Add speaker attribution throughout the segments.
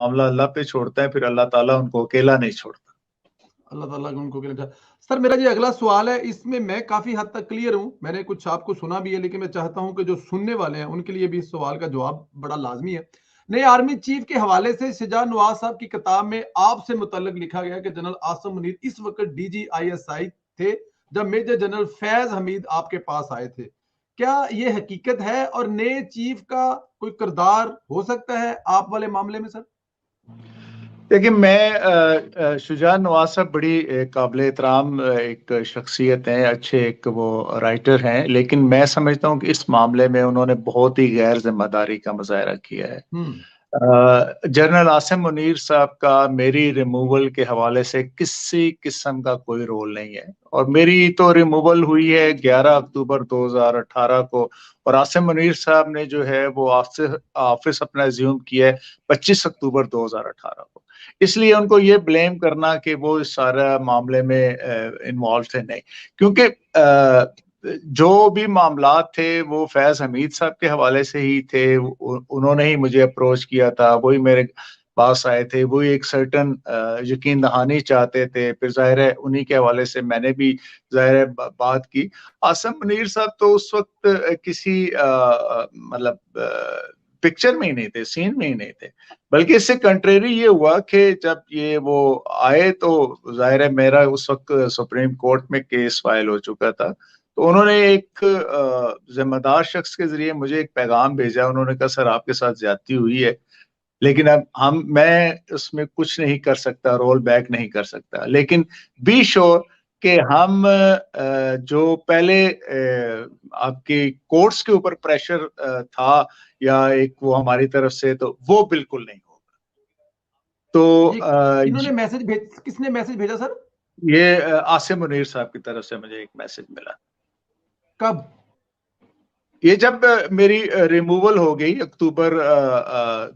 Speaker 1: मामला अल्लाह पे छोड़ता है, फिर अल्लाह ताला उनको अकेला नहीं छोड़ता।
Speaker 2: अल्लाह ताला उनको अकेला। सर मेरा ये अगला सवाल है, इसमें मैं काफी हद तक क्लियर हूँ, मैंने कुछ आपको सुना भी है, लेकिन मैं चाहता हूं कि जो सुनने वाले हैं उनके लिए भी इस सवाल का जवाब बड़ा लाजमी है। नए आर्मी चीफ के हवाले से शुजा नवाज साहब की किताब में आपसे मुतल्लिक लिखा गया कि जनरल आसिम मुनीर इस वक्त DGISI थे जब मेजर जनरल फैज हमीद आपके पास आए थे। क्या ये हकीकत है और नए चीफ का कोई किरदार हो सकता है आप वाले मामले में सर?
Speaker 1: देखिए, मैं शुजा नवाज साहब बड़ी काबिल एहतराम एक शख्सियत हैं, अच्छे एक वो राइटर हैं, लेकिन मैं समझता हूँ कि इस मामले में उन्होंने बहुत ही गैर जिम्मेदारी का मुजाहरा किया है। जनरल आसिम मुनीर साहब का मेरी रिमूवल के हवाले से किसी किस्म का कोई रोल नहीं है, और मेरी तो रिमूवल हुई है 11 अक्टूबर 2018 को, और आसिम मुनीर साहब ने जो है वो ऑफिस अपना एज्यूम किया है 25 अक्टूबर 2018 को। इसलिए उनको ये ब्लेम करना कि वो इस सारा मामले में इन्वॉल्व थे, नहीं, क्योंकि जो भी मामलात थे वो फैज हमीद साहब के हवाले से ही थे। उन्होंने ही मुझे अप्रोच किया था, वही मेरे पास आए थे, वही एक सर्टन यकीन दहानी चाहते थे, फिर जाहिर है उन्हीं के हवाले से मैंने भी जाहिर है बात की। आसिम मुनीर साहब तो उस वक्त किसी मतलब पिक्चर में ही नहीं थे, सीन में ही नहीं थे, बल्कि इससे कंट्रेरी ये हुआ कि जब ये वो आए तो जाहिर है मेरा उस वक्त सुप्रीम कोर्ट में केस फाइल हो चुका था, तो उन्होंने एक जिम्मेदार शख्स के जरिए मुझे एक पैगाम भेजा। उन्होंने कहा सर आपके साथ ज्यादती हुई है, लेकिन अब मैं उसमें कुछ नहीं कर सकता, रोल बैक नहीं कर सकता, लेकिन बी श्योर कि हम जो पहले आपके कोर्ट्स के ऊपर प्रेशर था या एक वो हमारी तरफ से, तो वो बिल्कुल नहीं होगा। तो
Speaker 2: इन्होंने किसने मैसेज भेजा सर?
Speaker 1: ये आसिम मुनीर साहब की तरफ से मुझे एक मैसेज मिला।
Speaker 2: कब?
Speaker 1: ये जब मेरी रिमूवल हो गई अक्टूबर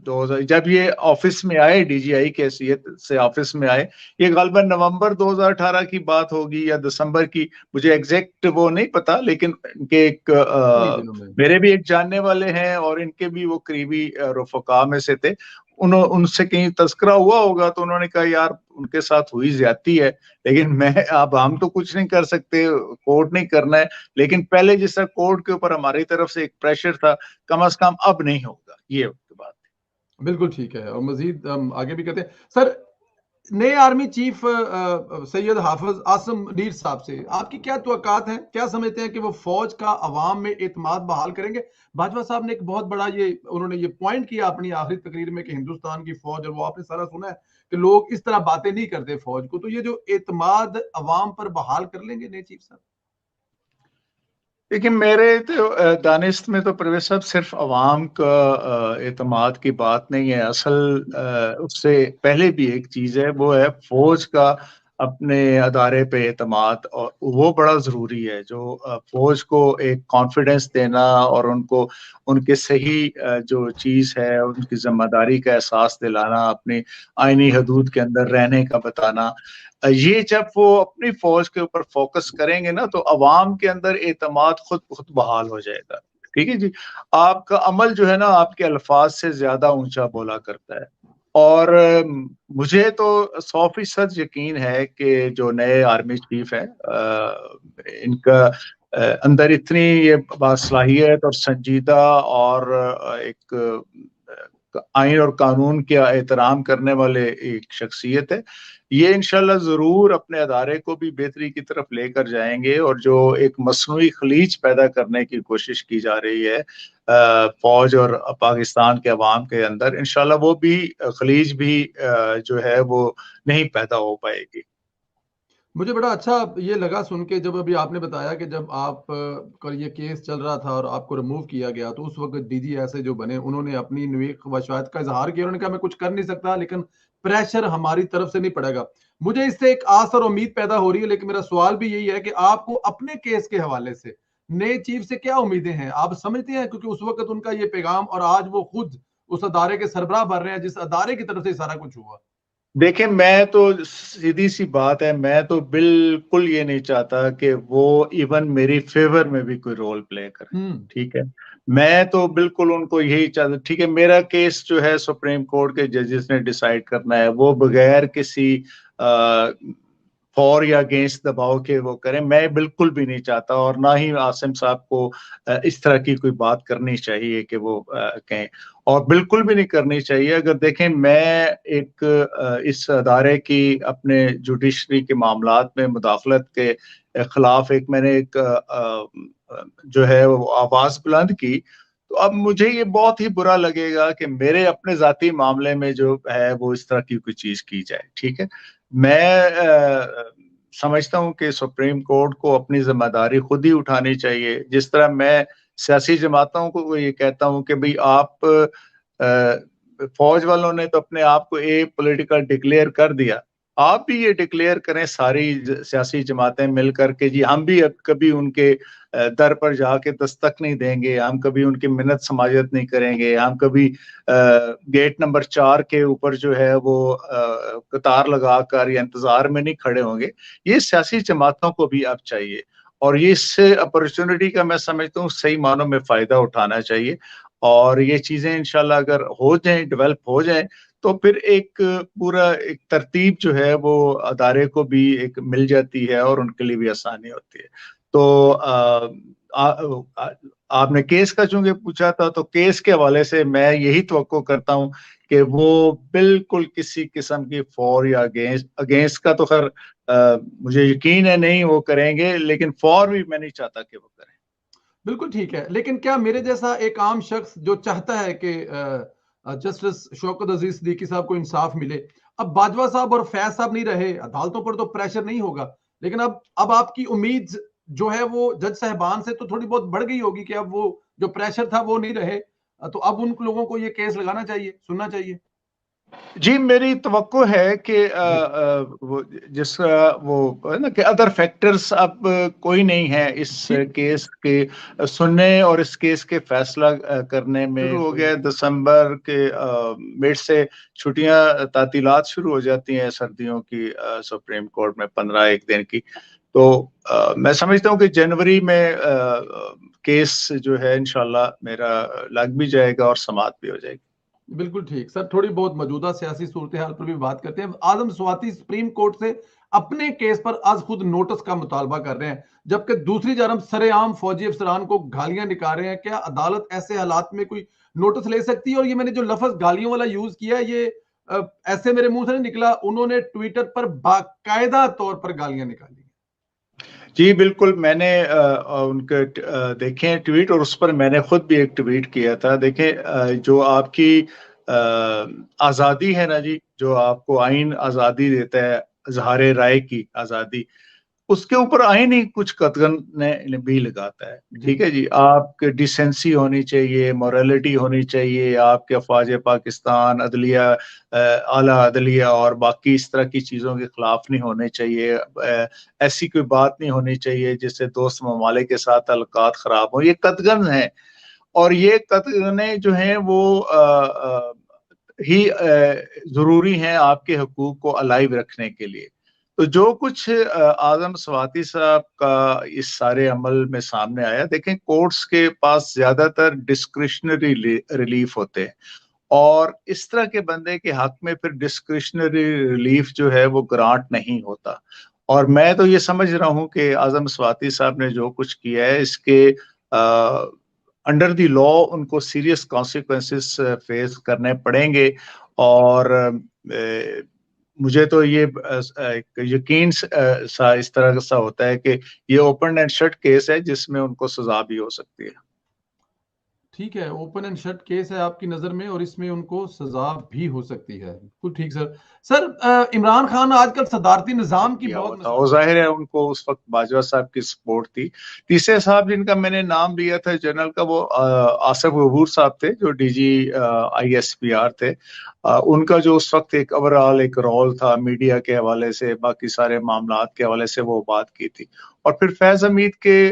Speaker 1: 2000, जब ये ऑफिस में आए, DGI के हैसियत से ऑफिस में आए, ये गलबन नवंबर 2018 की बात होगी या दिसंबर की, मुझे एग्जैक्ट वो नहीं पता, लेकिन इनके एक मेरे भी एक जानने वाले हैं और इनके भी वो करीबी रफका में से थे, उनसे कहीं तस्करा हुआ होगा, तो उन्होंने कहा यार उनके साथ हुई ज्यादती है, लेकिन मैं अब हम तो कुछ नहीं कर सकते, कोर्ट नहीं करना है, लेकिन पहले जैसा कोर्ट के ऊपर हमारी तरफ से एक प्रेशर था, कम से कम अब नहीं होगा, ये बात है।
Speaker 2: बिल्कुल ठीक है, और मजीद हम आगे भी कहते हैं सर। नए आर्मी चीफ सैयद हाफिज आसिम मुनीर साहब से आपकी क्या तवक्कात हैं? क्या समझते हैं कि वो फौज का अवाम में एतमाद बहाल करेंगे? बाजवा साहब ने एक बहुत बड़ा उन्होंने ये पॉइंट किया अपनी आखिरी तकरीर में कि हिंदुस्तान की फौज, और वो आपने सारा सुना है कि लोग इस तरह बातें नहीं करते फौज को, तो ये जो एतमाद अवाम पर बहाल कर लेंगे नए चीफ साहब?
Speaker 1: देखिए, मेरे तो दानिश में तो परवेज साहब सिर्फ अवाम का एतमाद की बात नहीं है, असल उससे पहले भी एक चीज है, वो है फौज का अपने अदारे पे एतमाद, और वो बड़ा जरूरी है। जो फौज को एक कॉन्फिडेंस देना और उनको उनके सही जो चीज है उनकी जिम्मेदारी का एहसास दिलाना, अपनी आईनी हदूद के अंदर रहने का बताना, ये जब वो अपनी फौज के ऊपर फोकस करेंगे ना, तो अवाम के अंदर एतमाद खुद खुद बहाल हो जाएगा। ठीक है जी, आपका अमल जो है ना आपके अल्फाज से ज्यादा ऊंचा बोला करता है, और मुझे तो 100% यकीन है कि जो नए आर्मी चीफ है इनका अंदर इतनी ये बासलाहियत और संजीदा और एक आइन और कानून के एहतराम करने वाले एक शख्सियत है। ये इंशाल्लाह जरूर अपने अदारे को भी बेहतरी की तरफ लेकर जाएंगे, और जो एक मसनूई खलीज पैदा करने की कोशिश की जा रही है फौज और पाकिस्तान के अवाम के अंदर, इंशाल्लाह वो भी खलीज भी जो है वो नहीं पैदा हो पाएगी।
Speaker 2: मुझे बड़ा अच्छा ये लगा सुन के, जब अभी आपने बताया कि जब आप का ये केस चल रहा था और आपको रिमूव किया गया, तो उस वक्त DG ऐसे जो बने उन्होंने अपनी न्वेक ख्वाहिशात का इजहार किया, उन्होंने कहा मैं कुछ कर नहीं सकता, लेकिन प्रेशर हमारी तरफ से नहीं पड़ेगा। मुझे इससे एक आस और उम्मीद पैदा हो रही है, लेकिन मेरा सवाल भी यही है कि आपको अपने केस के हवाले से नए चीफ से क्या उम्मीदें हैं? आप समझते हैं, क्योंकि उस वक्त उनका ये पैगाम और आज वो खुद उस अदारे के सरबराह बन रहे हैं जिस अदारे की तरफ से सारा कुछ हुआ।
Speaker 1: دیکھیں میں تو سیدھی سی بات ہے، میں تو بالکل یہ نہیں چاہتا کہ وہ ایون میری فیور میں بھی کوئی رول پلے کریں، ٹھیک ہے، میں تو بالکل ان کو یہی چاہتا، ٹھیک ہے، میرا کیس جو ہے سپریم کورٹ کے ججز نے ڈیسائیڈ کرنا ہے، وہ بغیر کسی فور یا اگینسٹ دباؤ کے وہ کریں، میں بالکل بھی نہیں چاہتا، اور نہ ہی عاصم صاحب کو اس طرح کی کوئی بات کرنی چاہیے کہ وہ کہیں، اور بالکل بھی نہیں کرنی چاہیے۔ اگر دیکھیں میں ایک اس ادارے کی اپنے جوڈیشری کے معاملات میں مداخلت کے خلاف ایک میں نے ایک جو ہے وہ آواز بلند کی، تو اب مجھے یہ بہت ہی برا لگے گا کہ میرے اپنے ذاتی معاملے میں جو ہے وہ اس طرح کی کوئی چیز کی جائے، ٹھیک ہے۔ میں سمجھتا ہوں کہ سپریم کورٹ کو اپنی ذمہ داری خود ہی اٹھانی چاہیے، جس طرح میں سیاسی جماعتوں کو یہ کہتا ہوں کہ بھئی آپ فوج والوں نے تو اپنے آپ کو ایک پولیٹیکل ڈکلیئر کر دیا، آپ بھی یہ ڈکلیئر کریں ساری سیاسی جماعتیں مل کر کے جی ہم بھی اب کبھی ان کے در پر جا کے دستک نہیں دیں گے، ہم کبھی ان کی منت سماجت نہیں کریں گے، ہم کبھی گیٹ نمبر 4 کے اوپر جو ہے وہ قطار لگا کر یا انتظار میں نہیں کھڑے ہوں گے۔ یہ سیاسی جماعتوں کو بھی اب چاہیے، اور یہ اس اپرچونٹی کا میں سمجھتا ہوں صحیح معنوں میں فائدہ اٹھانا چاہیے، اور یہ چیزیں انشاءاللہ اگر ہو جائیں، ڈیولپ ہو جائیں، تو پھر ایک پورا ایک ترتیب جو ہے وہ ادارے کو بھی ایک مل جاتی ہے اور ان کے لیے بھی آسانی ہوتی ہے۔ تو آپ نے کیس کا چونکہ پوچھا تھا، تو کیس کے حوالے سے میں یہی توقع کرتا ہوں کہ وہ بالکل کسی قسم کی فور یا اگینسٹ کا تو خیر مجھے یقین ہے نہیں وہ کریں گے، لیکن فور بھی میں نہیں چاہتا کہ وہ کریں۔
Speaker 2: بالکل ٹھیک ہے، لیکن کیا میرے جیسا ایک عام شخص جو چاہتا ہے کہ جسٹس شوکت عزیز صدیقی صاحب کو انصاف ملے، اب باجوہ صاحب اور فیض صاحب نہیں رہے، عدالتوں پر تو پریشر نہیں ہوگا، لیکن اب آپ کی امید جو ہے وہ جج صاحبان سے تو تھوڑی بہت بڑھ گئی ہوگی کہ اب وہ جو پریشر تھا وہ نہیں رہے، تو اب ان لوگوں کو یہ کیس لگانا چاہیے، سننا چاہیے۔
Speaker 1: جی میری توقع ہے کہ جس وہ نا کہ ادر فیکٹرز اب کوئی نہیں ہے اس کیس کے سننے اور اس کیس کے فیصلہ کرنے میں۔ شروع ہو گیا دسمبر کے مڈ سے چھٹیاں تعطیلات شروع ہو جاتی ہیں سردیوں کی سپریم کورٹ میں 15 ایک دن کی، تو میں سمجھتا ہوں کہ جنوری میں کیس جو ہے انشاءاللہ میرا لگ بھی جائے گا اور سماعت بھی ہو جائے گی۔
Speaker 2: بالکل ٹھیک سر، تھوڑی بہت موجودہ سیاسی صورتحال پر بھی بات کرتے ہیں۔ اعظم سواتی سپریم کورٹ سے اپنے کیس پر آج خود نوٹس کا مطالبہ کر رہے ہیں، جبکہ دوسری جانب سرے عام فوجی افسران کو گالیاں نکال رہے ہیں۔ کیا عدالت ایسے حالات میں کوئی نوٹس لے سکتی ہے؟ اور یہ میں نے جو لفظ گالیوں والا یوز کیا ہے، یہ ایسے میرے منہ سے نہیں نکلا، انہوں نے ٹویٹر پر باقاعدہ طور پر گالیاں نکالی۔
Speaker 1: جی بالکل، میں نے ان کے دیکھیں ٹویٹ، اور اس پر میں نے خود بھی ایک ٹویٹ کیا تھا۔ دیکھیں جو آپ کی آزادی ہے نا جی، جو آپ کو آئین آزادی دیتا ہے، اظہار رائے کی آزادی، اس کے اوپر آئین ہی کچھ قدغن بھی لگاتا ہے، ٹھیک ہے جی۔ آپ کے ڈیسنسی ہونی چاہیے، موریلٹی ہونی چاہیے، آپ کے افواج پاکستان، عدلیہ، اعلیٰ عدلیہ اور باقی اس طرح کی چیزوں کے خلاف نہیں ہونے چاہیے، ایسی کوئی بات نہیں ہونی چاہیے جس سے دوست ممالک کے ساتھ تعلقات خراب ہوں، یہ قدغن ہیں، اور یہ قدغنیں جو ہیں وہ ہی ضروری ہیں آپ کے حقوق کو الائیو رکھنے کے لیے۔ تو جو کچھ اعظم سواتی صاحب کا اس سارے عمل میں سامنے آیا، دیکھیں کورٹس کے پاس زیادہ تر ڈسکریشنری ریلیف ہوتے ہیں، اور اس طرح کے بندے کے حق میں پھر ڈسکریشنری ریلیف جو ہے وہ گرانٹ نہیں ہوتا۔ اور میں تو یہ سمجھ رہا ہوں کہ اعظم سواتی صاحب نے جو کچھ کیا ہے، اس کے انڈر دی لا ان کو سیریس کانسیکوینسز فیس کرنے پڑیں گے، اور مجھے تو یہ یقین سا اس طرح سا ہوتا ہے کہ یہ اوپن اینڈ شٹ کیس ہے جس میں ان کو سزا بھی ہو سکتی ہے۔
Speaker 2: ٹھیک ہے، اوپن اینڈ شٹ کیس ہے آپ کی نظر میں، اور اس میں ان کو سزا بھی ہو سکتی ہے۔ بالکل ٹھیک سر عمران خان آج کل صدارتی نظام کی بہت
Speaker 1: اور ظاہر ہے ان کو اس وقت باجوہ صاحب کی سپورٹ تھی۔ تیسرے صاحب جن کا میں نے نام لیا تھا جنرل کا، وہ آصف غفور صاحب تھے جو ڈی جی ISPR تھے۔ ان کا جو اس وقت ایک اوورآل ایک رول تھا میڈیا کے حوالے سے، باقی سارے معاملات کے حوالے سے وہ بات کی تھی۔ اور پھر فیض حمید کے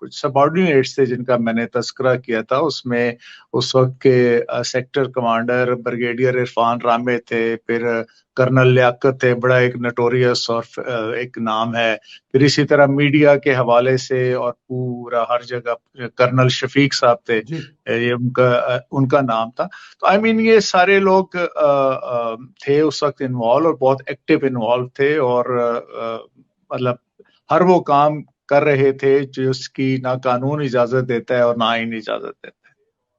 Speaker 1: कुछ सबऑर्डिनेट्स थे जिनका मैंने तस्करा किया था, उसमें उस वक्त के सेक्टर कमांडर ब्रिगेडियर इरफान रामे थे, फिर कर्नल लियाकत थे, बड़ा एक नोटोरियस और एक नाम है, फिर इसी तरह मीडिया के हवाले से और पूरा हर जगह कर्नल शफीक साहब थे, ये उनका नाम था। तो आई मीन ये सारे लोग थे उस वक्त इन्वॉल्व और बहुत एक्टिव इन्वॉल्व थे, और मतलब हर वो काम कर रहे थे जिसकी ना कानून इजाजत देता है और ना आईन इजाजत देता है।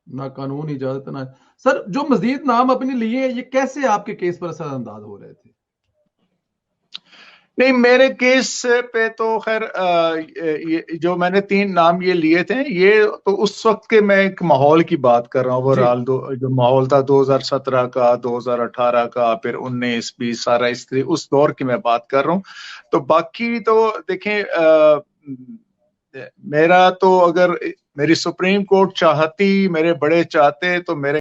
Speaker 2: ना कानून इजाजत ना। सर जो मजीद नाम अपने लिए हैं, ये कैसे आपके केस पर असरअंदाज हो रहे थे?
Speaker 1: नहीं, मेरे केस पे तो खैर जो मैंने 3 नाम ये लिए थे, ये तो उस वक्त के मैं एक माहौल की बात कर रहा हूँ, ओवरऑल जो माहौल था 2017 का, 2018 का, फिर 19-20 सारा उस दौर की मैं बात कर रहा हूँ। तो बाकी तो देखें, मेरा तो अगर मेरी सुप्रीम कोर्ट चाहती, मेरे बड़े चाहते, तो मेरे